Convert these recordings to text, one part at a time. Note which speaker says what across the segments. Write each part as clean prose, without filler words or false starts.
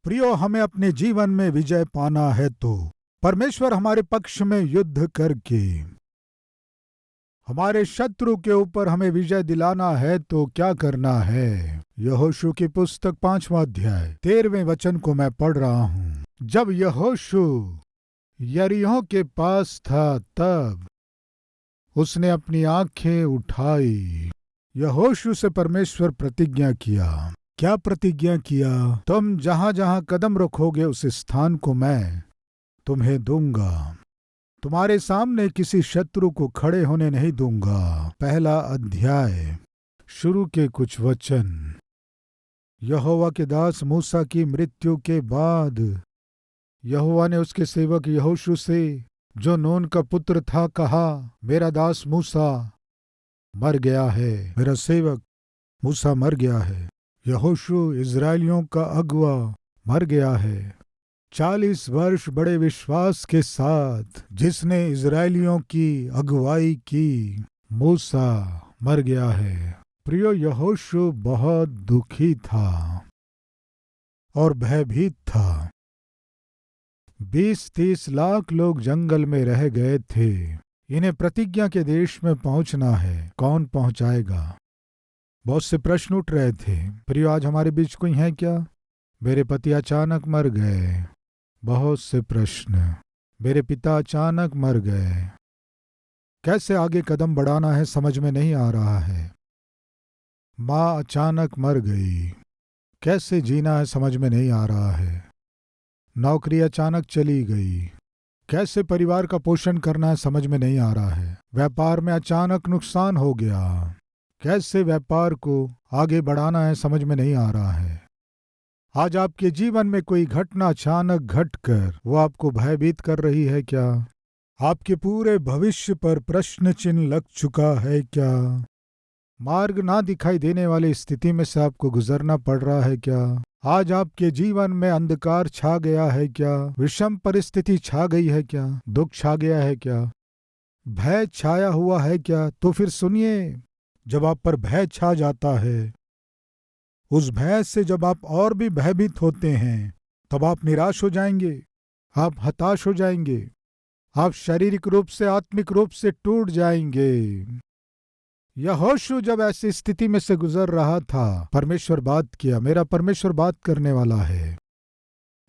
Speaker 1: प्रियो, हमें अपने जीवन में विजय पाना है तो परमेश्वर हमारे पक्ष में युद्ध करके हमारे शत्रु के ऊपर हमें विजय दिलाना है तो क्या करना है। यहोशू की पुस्तक 5वां अध्याय 13वें वचन को मैं पढ़ रहा हूँ। जब यहोशू यरीहो के पास था तब उसने अपनी आंखें उठाई। यहोशू से परमेश्वर प्रतिज्ञा किया। क्या प्रतिज्ञा किया? तुम जहां जहां कदम रखोगे उस स्थान को मैं तुम्हें दूंगा। तुम्हारे सामने किसी शत्रु को खड़े होने नहीं दूंगा। पहला अध्याय शुरू के कुछ वचन। यहोवा के दास मूसा की मृत्यु के बाद यहोवा ने उसके सेवक यहोशू से, जो नून का पुत्र था, कहा, मेरा दास मूसा मर गया है। मेरा सेवक मूसा मर गया है। यहोशू इज़राइलियों का अगुआ मर गया है। 40 वर्ष बड़े विश्वास के साथ जिसने इज़राइलियों की अगुवाई की, मूसा मर गया है। प्रियो, यहोशू बहुत दुखी था और भयभीत था। 20-30 लाख लोग जंगल में रह गए थे। इन्हें प्रतिज्ञा के देश में पहुंचना है। कौन पहुंचाएगा? बहुत से प्रश्न उठ रहे थे। प्रियो, आज हमारे बीच कोई है क्या? मेरे पति अचानक मर गए। बहुत से प्रश्न। मेरे पिता अचानक मर गए। कैसे आगे कदम बढ़ाना है समझ में नहीं आ रहा है। माँ अचानक मर गई। कैसे जीना है समझ में नहीं आ रहा है। नौकरी अचानक चली गई। कैसे परिवार का पोषण करना है समझ में नहीं आ रहा है। व्यापार में अचानक नुकसान हो गया। कैसे व्यापार को आगे बढ़ाना है समझ में नहीं आ रहा है। आज आपके जीवन में कोई घटना अचानक घटकर वो आपको भयभीत कर रही है क्या? आपके पूरे भविष्य पर प्रश्न चिन्ह लग चुका है क्या? मार्ग ना दिखाई देने वाली स्थिति में से आपको गुजरना पड़ रहा है क्या? आज आपके जीवन में अंधकार छा गया है क्या? विषम परिस्थिति छा गई है क्या? दुख छा गया है क्या? भय छाया हुआ है क्या? तो फिर सुनिए, जब आप पर भय छा जाता है, उस भय से जब आप और भी भयभीत होते हैं, तब आप निराश हो जाएंगे, आप हताश हो जाएंगे, आप शारीरिक रूप से आत्मिक रूप से टूट जाएंगे। यहोशू जब ऐसी स्थिति में से गुजर रहा था, परमेश्वर बात किया। मेरा परमेश्वर बात करने वाला है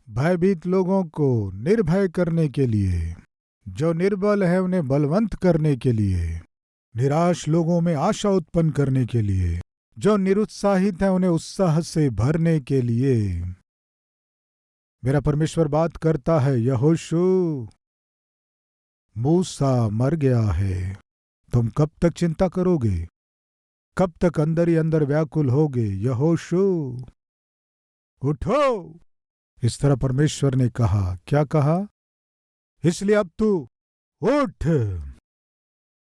Speaker 1: भयभीत लोगों को निर्भय करने के लिए, जो निर्बल है उन्हें बलवंत करने के लिए, निराश लोगों में आशा उत्पन्न करने के लिए, जो निरुत्साहित है उन्हें उत्साह से भरने के लिए। मेरा परमेश्वर बात करता है, यहोशू, मूसा मर गया है। तुम कब तक चिंता करोगे? कब तक अंदर ही अंदर व्याकुल होगे? यहोशू, उठो। इस तरह परमेश्वर ने कहा। क्या कहा? इसलिए अब तू उठ,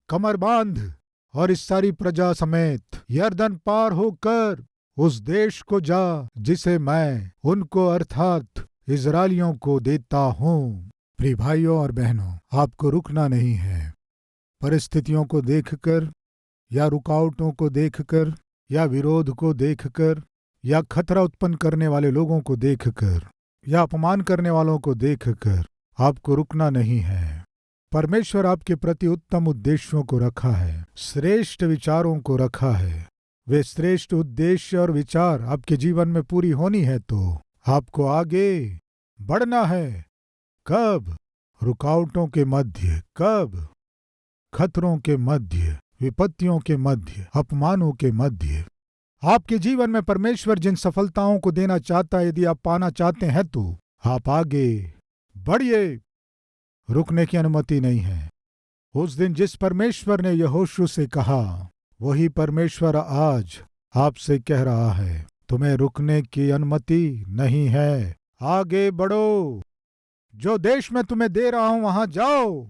Speaker 1: कमर बांध और इस सारी प्रजा समेत यरदन पार होकर उस देश को जा जिसे मैं उनको अर्थात इज़राइलियों को देता हूँ। प्रिय भाइयों और बहनों, आपको रुकना नहीं है। परिस्थितियों को देखकर या रुकावटों को देखकर या विरोध को देखकर या खतरा उत्पन्न करने वाले लोगों को देखकर या अपमान करने वालों को देखकर आपको रुकना नहीं है। परमेश्वर आपके प्रति उत्तम उद्देश्यों को रखा है, श्रेष्ठ विचारों को रखा है। वे श्रेष्ठ उद्देश्य और विचार आपके जीवन में पूरी होनी है तो आपको आगे बढ़ना है। कब? रुकावटों के मध्य। कब? खतरों के मध्य, विपत्तियों के मध्य, अपमानों के मध्य। आपके जीवन में परमेश्वर जिन सफलताओं को देना चाहता है, यदि आप पाना चाहते हैं तो आप आगे बढ़िए। रुकने की अनुमति नहीं है। उस दिन जिस परमेश्वर ने यहोशू से कहा, वही परमेश्वर आज आपसे कह रहा है, तुम्हें रुकने की अनुमति नहीं है। आगे बढ़ो। जो देश मैं तुम्हें दे रहा हूं वहां जाओ।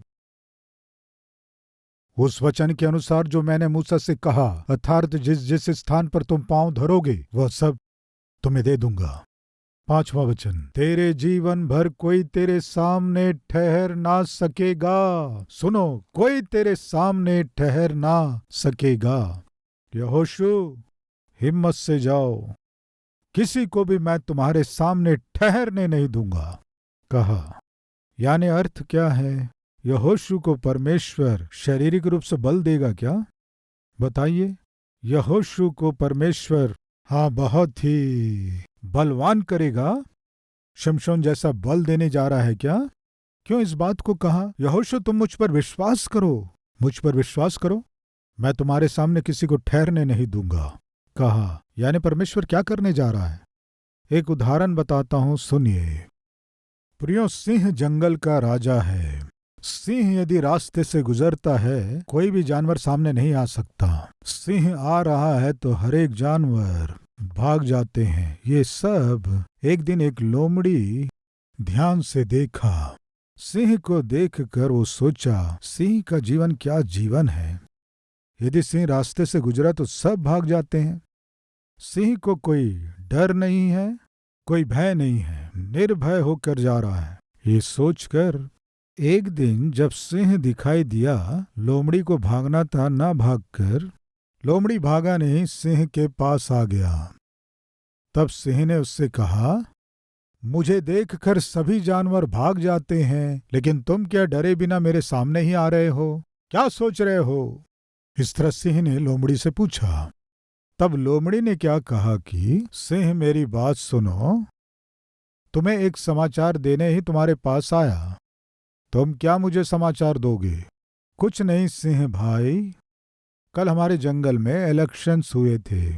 Speaker 1: उस वचन के अनुसार जो मैंने मूसा से कहा, अर्थात जिस जिस स्थान पर तुम पांव धरोगे वह सब तुम्हें दे दूंगा। 5वां वचन, तेरे जीवन भर कोई तेरे सामने ठहर ना सकेगा। सुनो, कोई तेरे सामने ठहर ना सकेगा। यहोशू, हिम्मत से जाओ। किसी को भी मैं तुम्हारे सामने ठहरने नहीं दूंगा। कहा, यानी अर्थ क्या है? यहोशू को परमेश्वर शारीरिक रूप से बल देगा क्या? बताइए। यहोशू को परमेश्वर बहुत ही बलवान करेगा? शिमशोन जैसा बल देने जा रहा है क्या? क्यों इस बात को कहा? यहोशू तुम मुझ पर विश्वास करो, मुझ पर विश्वास करो, मैं तुम्हारे सामने किसी को ठहरने नहीं दूंगा। कहा, यानी परमेश्वर क्या करने जा रहा है? एक उदाहरण बताता हूं, सुनिए। प्रियो, सिंह जंगल का राजा है। सिंह यदि रास्ते से गुजरता है, कोई भी जानवर सामने नहीं आ सकता। सिंह आ रहा है तो हर एक जानवर भाग जाते हैं। ये सब एक दिन एक लोमड़ी ध्यान से देखा। सिंह को देखकर वो सोचा, सिंह का जीवन क्या जीवन है। यदि सिंह रास्ते से गुजरा तो सब भाग जाते हैं। सिंह को कोई डर नहीं है, कोई भय नहीं है, निर्भय होकर जा रहा है। ये सोचकर एक दिन जब सिंह दिखाई दिया, लोमड़ी को भागना था, ना भागकर लोमड़ी भागा नहीं, सिंह के पास आ गया। तब सिंह ने उससे कहा, मुझे देखकर सभी जानवर भाग जाते हैं, लेकिन तुम क्या डरे बिना मेरे सामने ही आ रहे हो? क्या सोच रहे हो? इस तरह सिंह ने लोमड़ी से पूछा। तब लोमड़ी ने क्या कहा कि सिंह मेरी बात सुनो, तुम्हें एक समाचार देने ही तुम्हारे पास आया। तुम क्या मुझे समाचार दोगे? कुछ नहीं सिंह भाई, कल हमारे जंगल में इलेक्शंस हुए थे।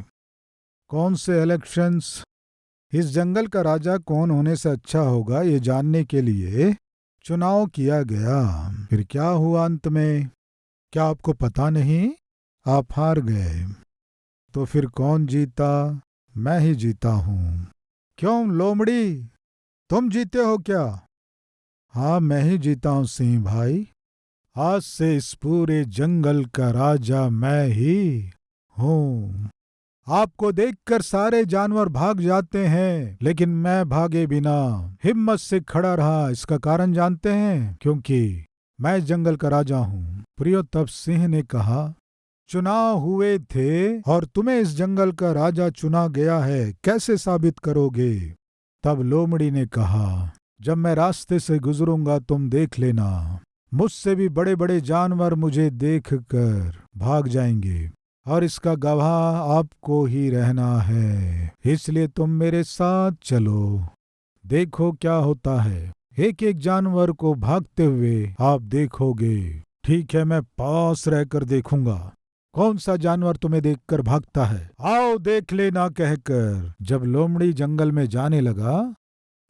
Speaker 1: कौन से इलेक्शंस? इस जंगल का राजा कौन होने से अच्छा होगा ये जानने के लिए चुनाव किया गया। फिर क्या हुआ अंत में? क्या आपको पता नहीं? आप हार गए। तो फिर कौन जीता? मैं ही जीता हूं। क्यों लोमड़ी, तुम जीते हो क्या? हाँ, मैं ही जीता हूं सिंह भाई। आज से इस पूरे जंगल का राजा मैं ही हूं। आपको देखकर सारे जानवर भाग जाते हैं, लेकिन मैं भागे बिना हिम्मत से खड़ा रहा। इसका कारण जानते हैं? क्योंकि मैं इस जंगल का राजा हूं। प्रियो, तब सिंह ने कहा, चुनाव हुए थे और तुम्हें इस जंगल का राजा चुना गया है, कैसे साबित करोगे? तब लोमड़ी ने कहा, जब मैं रास्ते से गुजरूंगा तुम देख लेना, मुझसे भी बड़े बड़े जानवर मुझे देखकर भाग जाएंगे और इसका गवाह आपको ही रहना है। इसलिए तुम मेरे साथ चलो, देखो क्या होता है। एक एक जानवर को भागते हुए आप देखोगे। ठीक है, मैं पास रहकर देखूंगा कौन सा जानवर तुम्हें देखकर भागता है। आओ देख लेना, कहकर जब लोमड़ी जंगल में जाने लगा,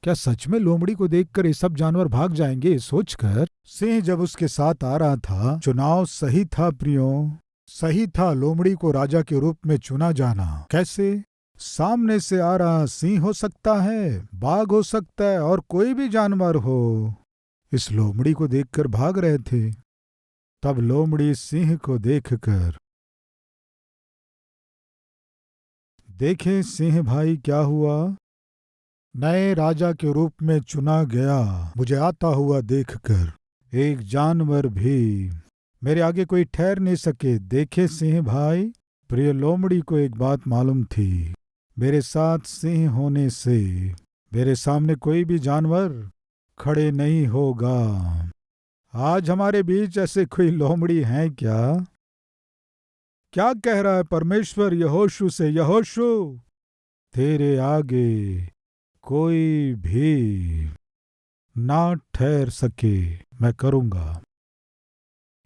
Speaker 1: क्या सच में लोमड़ी को देखकर ये सब जानवर भाग जाएंगे? सोचकर सिंह जब उसके साथ आ रहा था, चुनाव सही था प्रियो, सही था लोमड़ी को राजा के रूप में चुना जाना। कैसे? सामने से आ रहा सिंह हो सकता है, बाघ हो सकता है, और कोई भी जानवर हो। इस लोमड़ी को देखकर भाग रहे थे। तब लोमड़ी सिंह को देखकर, देखे सिंह भाई क्या हुआ, नए राजा के रूप में चुना गया। मुझे आता हुआ देखकर एक जानवर भी मेरे आगे कोई ठहर नहीं सके। देखे सिंह भाई, प्रिय लोमड़ी को एक बात मालूम थी, मेरे साथ सिंह होने से मेरे सामने कोई भी जानवर खड़े नहीं होगा। आज हमारे बीच ऐसे कोई लोमड़ी हैं क्या? क्या कह रहा है परमेश्वर यहोशू से? यहोशू, तेरे आगे कोई भी ना ठहर सके, मैं करूंगा।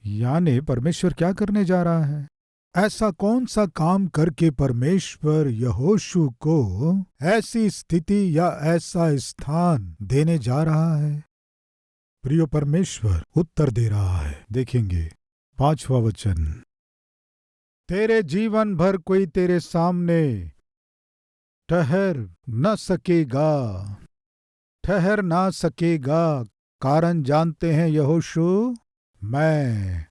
Speaker 1: यानी परमेश्वर क्या करने जा रहा है? ऐसा कौन सा काम करके परमेश्वर यहोशू को ऐसी स्थिति या ऐसा स्थान देने जा रहा है? प्रियो, परमेश्वर उत्तर दे रहा है। देखेंगे 5वां वचन, तेरे जीवन भर कोई तेरे सामने ठहर न सकेगा, ठहर ना सकेगा। कारण जानते हैं यहोशू, मैं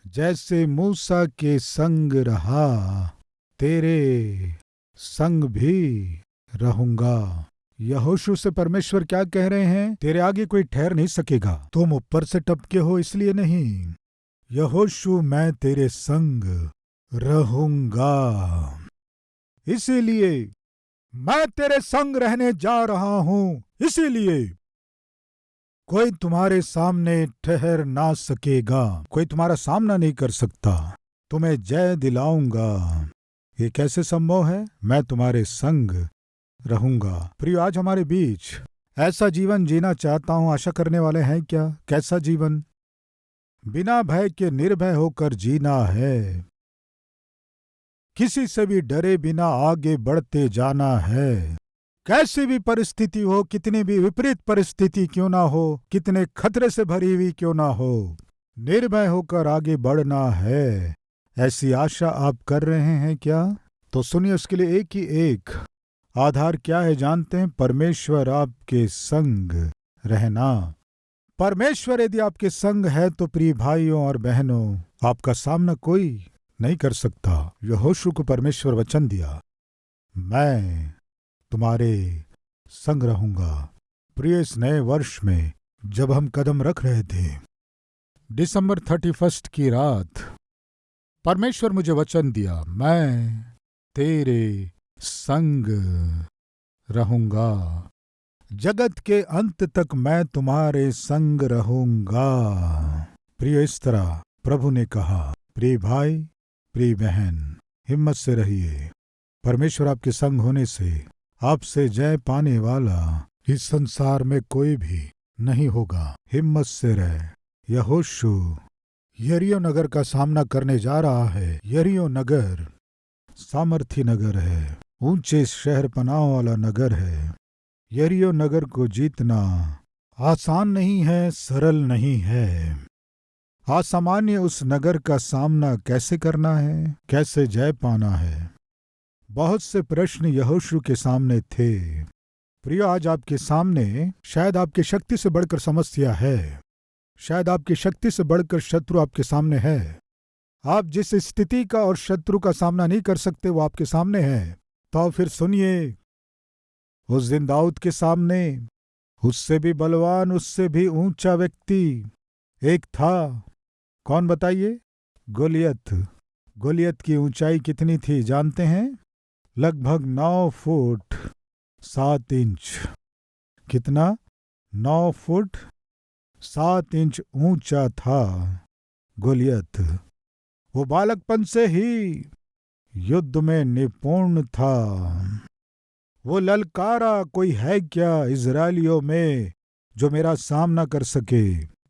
Speaker 1: जैसे मूसा के संग रहा, तेरे संग भी रहूंगा। यहोशू से परमेश्वर क्या कह रहे हैं? तेरे आगे कोई ठहर नहीं सकेगा। तुम ऊपर से टपके हो इसलिए नहीं। यहोशू, मैं तेरे संग रहूंगा। इसीलिए मैं तेरे संग रहने जा रहा हूं, इसीलिए कोई तुम्हारे सामने ठहर ना सकेगा, कोई तुम्हारा सामना नहीं कर सकता। तुम्हें जय दिलाऊंगा। ये कैसे संभव है? मैं तुम्हारे संग रहूंगा। प्रिय, आज हमारे बीच ऐसा जीवन जीना चाहता हूं। आशा करने वाले हैं क्या? कैसा जीवन? बिना भय के निर्भय होकर जीना है। किसी से भी डरे बिना आगे बढ़ते जाना है। कैसी भी परिस्थिति हो, कितनी भी विपरीत परिस्थिति क्यों ना हो, कितने खतरे से भरी हुई क्यों ना हो, निर्भय होकर आगे बढ़ना है। ऐसी आशा आप कर रहे हैं क्या? तो सुनिए, उसके लिए एक ही एक आधार क्या है जानते हैं? परमेश्वर आपके संग रहना। परमेश्वर यदि आपके संग है तो प्रिय भाइयों और बहनों, आपका सामना कोई नहीं कर सकता। यहोशू को परमेश्वर वचन दिया, मैं तुम्हारे संग रहूंगा। प्रिय, इस नए वर्ष में जब हम कदम रख रहे थे, दिसंबर 31 की रात, परमेश्वर मुझे वचन दिया, मैं तेरे संग रहूंगा। जगत के अंत तक मैं तुम्हारे संग रहूंगा। प्रिय, इस तरह प्रभु ने कहा। प्रिय भाई, प्रिय बहन, हिम्मत से रहिए। परमेश्वर आपके संग होने से आपसे जय पाने वाला इस संसार में कोई भी नहीं होगा। हिम्मत से रह। यहोशू यरीहो नगर का सामना करने जा रहा है। यरीहो नगर सामर्थी नगर है, ऊंचे शहर पनाह वाला नगर है। यरीहो नगर को जीतना आसान नहीं है, सरल नहीं है। असामान्य उस नगर का सामना कैसे करना है, कैसे जय पाना है, बहुत से प्रश्न यहोशू के सामने थे। प्रिय, आज आपके सामने शायद आपकी शक्ति से बढ़कर समस्या है, शायद आपकी शक्ति से बढ़कर शत्रु आपके सामने है। आप जिस स्थिति का और शत्रु का सामना नहीं कर सकते वो आपके सामने है। तो फिर सुनिए, उस दिन दाऊद के सामने उससे भी बलवान, उससे भी ऊंचा व्यक्ति एक था। कौन बताइए? गोलियत। गोलियत की ऊंचाई कितनी थी जानते हैं? लगभग 9 फुट 7 इंच। कितना? 9 फुट 7 इंच ऊंचा था गोलियत। वो बालकपन से ही युद्ध में निपुण था। वो ललकारा, कोई है क्या इजरायलियों में जो मेरा सामना कर सके?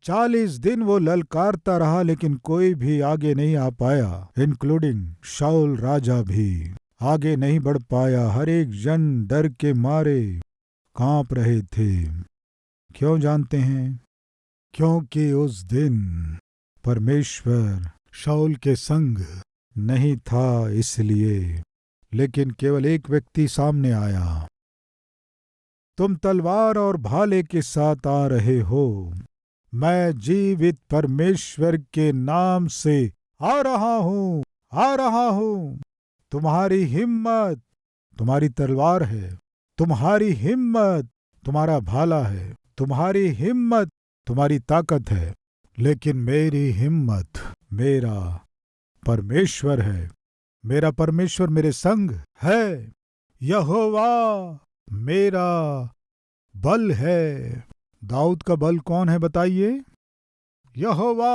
Speaker 1: 40 दिन वो ललकारता रहा, लेकिन कोई भी आगे नहीं आ पाया, इंक्लूडिंग शाऊल राजा भी आगे नहीं बढ़ पाया। हर एक जन डर के मारे कांप रहे थे। क्यों जानते हैं? क्योंकि उस दिन परमेश्वर शाऊल के संग नहीं था, इसलिए। लेकिन केवल एक व्यक्ति सामने आया। तुम तलवार और भाले के साथ आ रहे हो, मैं जीवित परमेश्वर के नाम से आ रहा हूं, आ रहा हूं। तुम्हारी हिम्मत तुम्हारी तलवार है, तुम्हारी हिम्मत तुम्हारा भाला है, तुम्हारी हिम्मत तुम्हारी ताकत है, लेकिन मेरी हिम्मत मेरा परमेश्वर है। मेरा परमेश्वर मेरे संग है। यहोवा मेरा बल है। दाऊद का बल कौन है बताइए? यहोवा,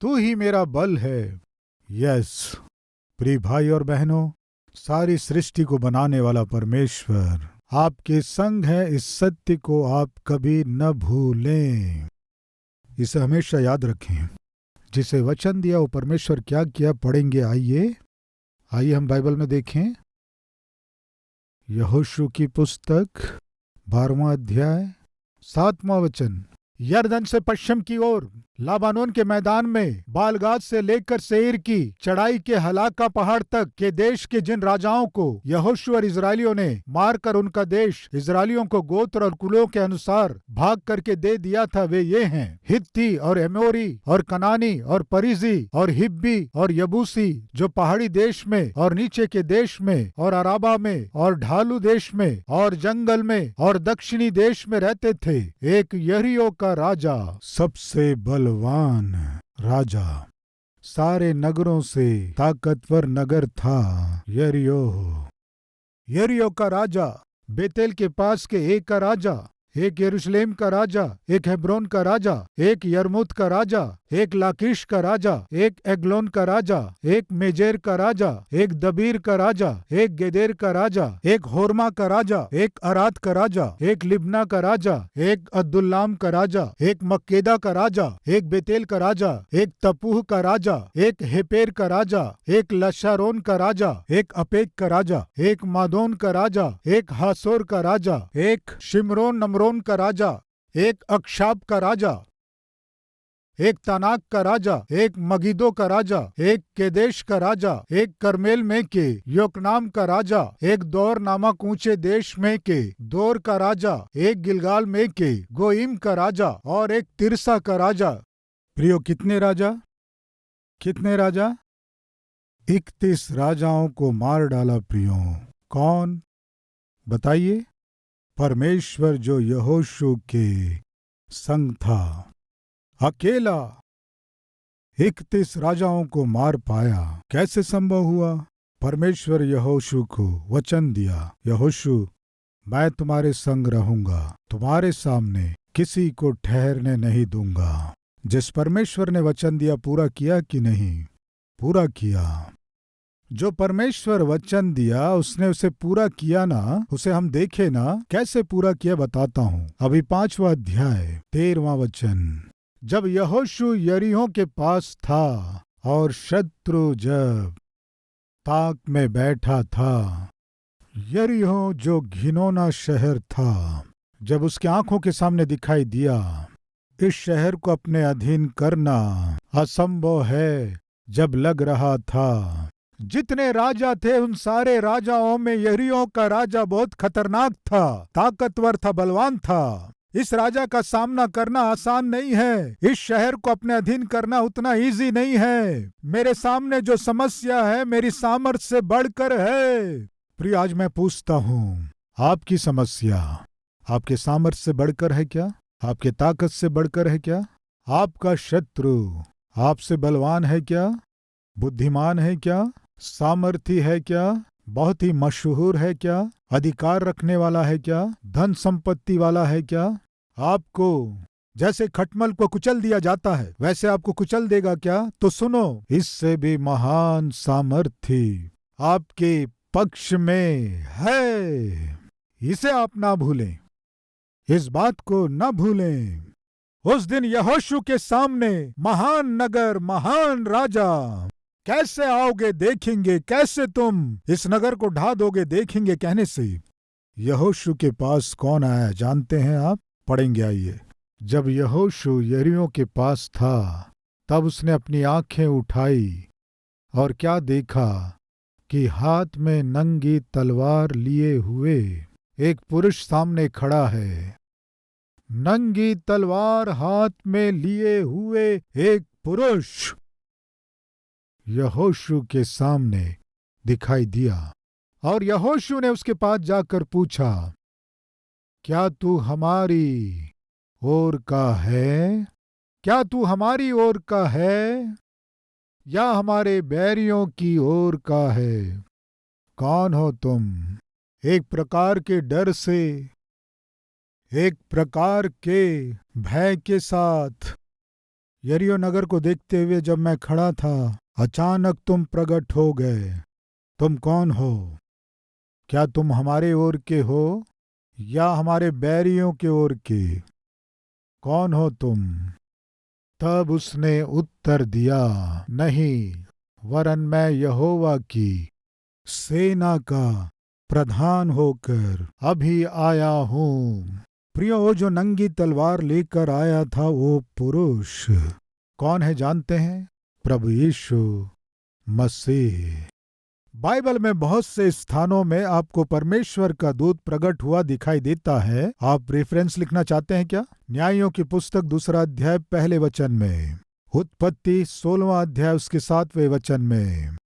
Speaker 1: तू ही मेरा बल है। यस प्रिय भाई और बहनों, सारी सृष्टि को बनाने वाला परमेश्वर आपके संग है। इस सत्य को आप कभी न भूलें, इसे हमेशा याद रखें। जिसे वचन दिया वो परमेश्वर क्या किया, पढ़ेंगे। आइए हम बाइबल में देखें। यहोशू की पुस्तक 12वां अध्याय 7वां वचन। यरदन से पश्चिम की ओर लाबानोन के मैदान में बालगाद से लेकर सेईर की चढ़ाई के हलाका पहाड़ तक के देश के जिन राजाओं को यहोशू और इजरायलियों ने मारकर उनका देश इजरायलियों को गोत्र और कुलों के अनुसार भाग करके दे दिया था, वे ये हैं, हित्ती और एमोरी और कनानी और परिजी और हिब्बी और यबूसी, जो पहाड़ी देश में और नीचे के देश में और अराबा में और ढालू देश में और जंगल में और दक्षिणी देश में रहते थे। एक यरीहो का राजा, सबसे बलवान राजा, सारे नगरों से ताकतवर नगर था यरीहो। यरीहो का राजा, बेतेल के पास के एक का राजा, एक यरूशलेम का राजा, एक हेब्रोन का राजा, एक यरमुत का राजा, एक लाकीश का राजा, एक एग्लोन का राजा, एक मेजेर का राजा, एक दबीर का राजा, एक गेदेर का राजा, एक होरमा का राजा, एक अरात का राजा, एक लिब्ना का राजा, एक अद्दुल्लाम का राजा, एक मक्केदा का राजा, एक बेतेल का राजा, एक तपूह का राजा, एक हेपेर का राजा, एक लशारोन का राजा, एक अपेक का राजा, एक मादोन का राजा, एक हासोर का राजा, एक शिमरोन नमरोन का राजा, एक अक्षाब का राजा, एक तानाक का राजा, एक मगिदो का राजा, एक केदेश का राजा, एक करमेल में के योकनाम का राजा, एक दौर नामक ऊंचे देश में के दौर का राजा, एक गिलगाल में के गोइम का राजा और एक तिरसा का राजा। प्रियो, कितने राजा? कितने राजा? 31 राजाओं को मार डाला प्रियो। कौन? बताइए। परमेश्वर जो यहोशू के संग था, अकेला 31 राजाओं को मार पाया। कैसे संभव हुआ? परमेश्वर यहोशू को वचन दिया, यहोशू मैं तुम्हारे संग रहूंगा, तुम्हारे सामने किसी को ठहरने नहीं दूंगा। जिस परमेश्वर ने वचन दिया पूरा किया कि नहीं? पूरा किया। जो परमेश्वर वचन दिया उसने उसे पूरा किया ना, उसे हम देखे ना कैसे पूरा किया बताता हूँ। अभी 5वां अध्याय 13वां वचन। जब यहोशू यरीहो के पास था और शत्रु जब ताक में बैठा था, यरीहो जो घिनौना शहर था, जब उसकी आंखों के सामने दिखाई दिया, इस शहर को अपने अधीन करना असंभव है। जब लग रहा था जितने राजा थे उन सारे राजाओं में यरीहो का राजा बहुत खतरनाक था, ताकतवर था, बलवान था। इस राजा का सामना करना आसान नहीं है। इस शहर को अपने अधीन करना उतना इजी नहीं है। मेरे सामने जो समस्या है मेरी सामर्थ्य से बढ़कर है। प्रिय, आज मैं पूछता हूँ, आपकी समस्या आपके सामर्थ्य से बढ़कर है क्या? आपके ताकत से बढ़कर है क्या? आपका शत्रु आपसे बलवान है क्या? बुद्धिमान है क्या? सामर्थी है क्या? बहुत ही मशहूर है क्या? अधिकार रखने वाला है क्या? धन संपत्ति वाला है क्या? आपको जैसे खटमल को कुचल दिया जाता है वैसे आपको कुचल देगा क्या? तो सुनो, इससे भी महान सामर्थी आपके पक्ष में है। इसे आप ना भूलें, इस बात को न भूलें। उस दिन यहोशू के सामने महान नगर, महान राजा, कैसे आओगे देखेंगे, कैसे तुम इस नगर को ढा दोगे देखेंगे कहने से यहोशू के पास कौन आया जानते हैं आप? पढ़ेंगे, आइए। जब यहोशू यरीहो के पास था तब उसने अपनी आंखें उठाई और क्या देखा कि हाथ में नंगी तलवार लिए हुए एक पुरुष सामने खड़ा है। नंगी तलवार हाथ में लिए हुए एक पुरुष यहोशू के सामने दिखाई दिया और यहोशू ने उसके पास जाकर पूछा, क्या तू हमारी ओर का है? क्या तू हमारी ओर का है या हमारे बैरियों की ओर का है? कौन हो तुम? एक प्रकार के डर से, एक प्रकार के भय के साथ यरीहो नगर को देखते हुए जब मैं खड़ा था, अचानक तुम प्रकट हो गए। तुम कौन हो? क्या तुम हमारे ओर के हो या हमारे बैरियों के ओर के? कौन हो तुम? तब उसने उत्तर दिया, नहीं, वरन मैं यहोवा की सेना का प्रधान होकर अभी आया हूँ। प्रियो, वो जो नंगी तलवार लेकर आया था वो पुरुष कौन है जानते हैं? प्रभु यीशु मसीह। बाइबल में बहुत से स्थानों में आपको परमेश्वर का दूत प्रकट हुआ दिखाई देता है। आप रेफरेंस लिखना चाहते हैं क्या? न्यायों की पुस्तक 2 अध्याय 1 वचन में, उत्पत्ति 16वां अध्याय उसके 7वें वचन में,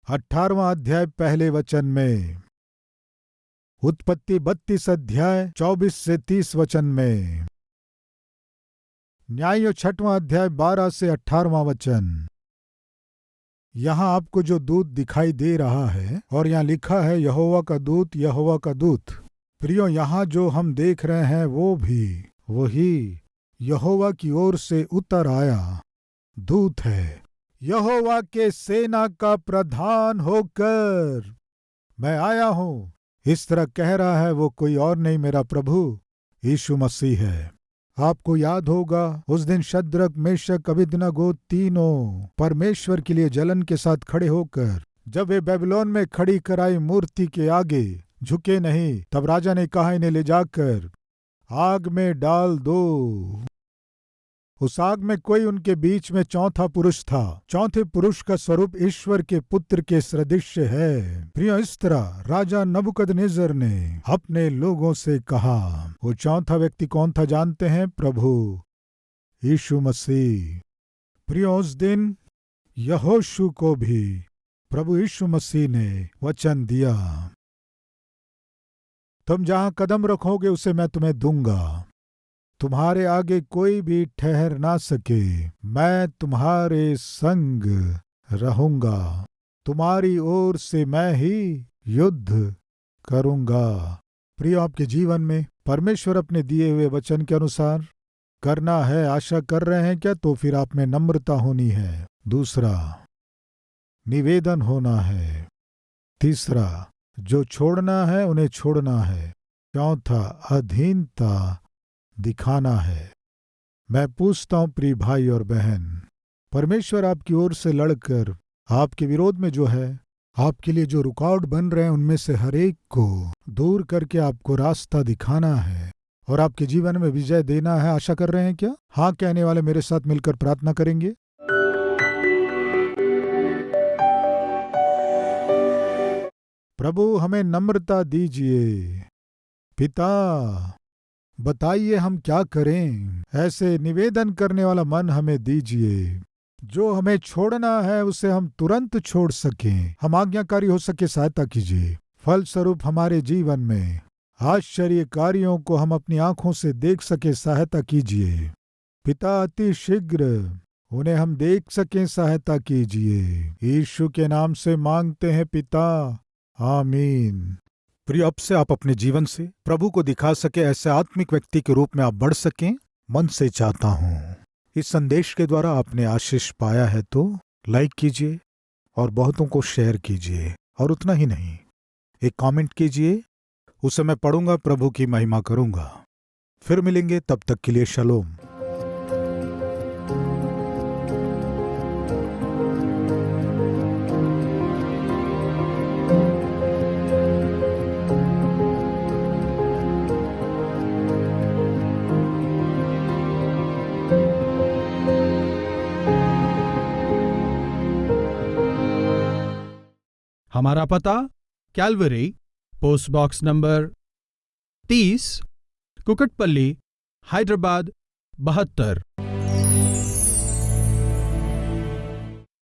Speaker 1: 18वां अध्याय 1 वचन में, उत्पत्ति 32 अध्याय 24 से 30 वचन में, न्यायों 6वां अध्याय 12 से 18वां वचन, यहाँ आपको जो दूत दिखाई दे रहा है और यहाँ लिखा है यहोवा का दूत, यहोवा का दूत। प्रियो, यहाँ जो हम देख रहे हैं वो भी वही यहोवा की ओर से उतर आया दूत है। यहोवा के सेना का प्रधान होकर मैं आया हूँ, इस तरह कह रहा है वो कोई और नहीं, मेरा प्रभु यीशु मसीह है। आपको याद होगा उस दिन शद्रक, मेशक, अबेदनगो तीनों परमेश्वर के लिए जलन के साथ खड़े होकर जब वे बेबीलोन में खड़ी कराई मूर्ति के आगे झुके नहीं, तब राजा ने कहा इन्हें ले जाकर आग में डाल दो। उस आग में कोई उनके बीच में चौथा पुरुष था। चौथे पुरुष का स्वरूप ईश्वर के पुत्र के सदृश्य है। प्रिय, इस तरह राजा नबूकदनेस्सर ने अपने लोगों से कहा। वो चौथा व्यक्ति कौन था जानते हैं? प्रभु यीशु मसीह। प्रिय, उस दिन यहोशू को भी प्रभु यीशु मसीह ने वचन दिया, तुम जहां कदम रखोगे उसे मैं तुम्हें दूंगा, तुम्हारे आगे कोई भी ठहर ना सके, मैं तुम्हारे संग रहूंगा, तुम्हारी ओर से मैं ही युद्ध करूंगा। प्रिय, आपके जीवन में परमेश्वर अपने दिए हुए वचन के अनुसार करना है, आशा कर रहे हैं क्या? तो फिर आप में नम्रता होनी है। दूसरा, निवेदन होना है। तीसरा, जो छोड़ना है उन्हें छोड़ना है। चौथा, अधीनता दिखाना है। मैं पूछता हूं प्रिय भाई और बहन, परमेश्वर आपकी ओर से लड़कर आपके विरोध में जो है, आपके लिए जो रुकावट बन रहे हैं, उनमें से हर एक को दूर करके आपको रास्ता दिखाना है और आपके जीवन में विजय देना है। आशा कर रहे हैं क्या? हाँ कहने वाले मेरे साथ मिलकर प्रार्थना करेंगे। प्रभु, हमें नम्रता दीजिए। पिता, बताइए हम क्या करें। ऐसे निवेदन करने वाला मन हमें दीजिए। जो हमें छोड़ना है उसे हम तुरंत छोड़ सकें, हम आज्ञाकारी हो सके, सहायता कीजिए। फलस्वरूप हमारे जीवन में आश्चर्य कार्यों को हम अपनी आंखों से देख सके, सहायता कीजिए। पिता, अति शीघ्र उन्हें हम देख सकें, सहायता कीजिए। यीशु के नाम से मांगते हैं पिता, आमीन। प्रिय, अब से आप अपने जीवन से प्रभु को दिखा सके, ऐसे आत्मिक व्यक्ति के रूप में आप बढ़ सकें, मन से चाहता हूं। इस संदेश के द्वारा आपने आशीष पाया है तो लाइक कीजिए और बहुतों को शेयर कीजिए, और उतना ही नहीं, एक कमेंट कीजिए, उसे मैं पढ़ूंगा, प्रभु की महिमा करूंगा। फिर मिलेंगे, तब तक के लिए शलोम।
Speaker 2: हमारा पता Calvary, post box number 30, Kukatpally, Hyderabad 72।